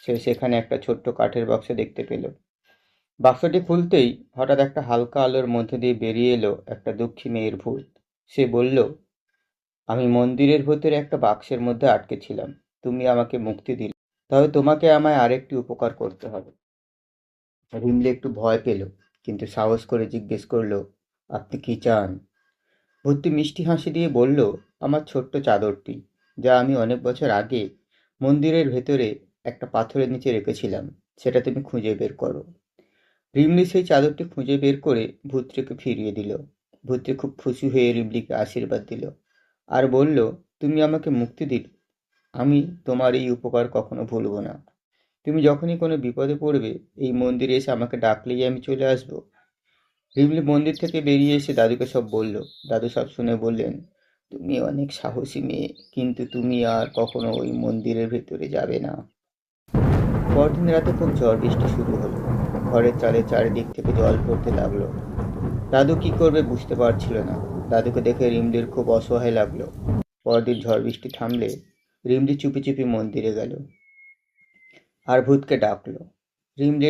সে সেখানে একটা ছোট্ট কাঠের বাক্স দেখতে পেল। বাক্সটি খুলতেই হঠাৎ একটা হালকা আলোর মধ্যে দিয়ে বেরিয়ে এলো একটা দুঃখী মেয়ের ভূত। সে বলল, আমি মন্দিরের ভেতরে একটা বাক্সের মধ্যে আটকে ছিলাম। তুমি আমাকে মুক্তি দিলে, তবে তোমাকে আমায় আরেকটি উপকার করতে হবে। রিমলি একটু ভয় পেল, কিন্তু সাহস করে জিজ্ঞেস করলো, আপনি কি চান? ভূতটি মিষ্টি হাসি দিয়ে বলল, আমার ছোট্ট চাদরটি, যা আমি অনেক বছর আগে মন্দিরের ভেতরে একটা পাথরের নিচে রেখেছিলাম, সেটা তুমি খুঁজে বের করো। রিমলি সেই চাদরটি খুঁজে বের করে ভূতটিকে ফিরিয়ে দিল। ভূতটি খুব খুশি হয়ে রিমলিকে আশীর্বাদ দিল আর বলল, তুমি আমাকে মুক্তি দিলে, আমি তোমার এই উপকার কখনো ভুলবো না। তুমি যখনই কোনো বিপদে পড়বে, এই মন্দিরে এসে আমাকে ডাকলেই আমি চলে আসবো। রিমলি মন্দির থেকে বেরিয়ে এসে দাদুকে সব বলল। দাদু সব শুনে বললেন, তুমি অনেক সাহসী মেয়ে, কিন্তু তুমি আর কখনো ওই মন্দিরের ভেতরে যাবে না। পরদিন রাতে খুব ঝড় বৃষ্টি শুরু হলো। ঘরের চালে চারিদিক থেকে জল পড়তে লাগলো। দাদু কি করবে বুঝতে পারছিল না। দাদুকে দেখে রিমলির খুব অসহায় লাগলো। পরদিন ঝড় বৃষ্টি থামলে রিমলি চুপি চুপি মন্দিরে গেল আর ভূতকে ডাকলো। রিমলির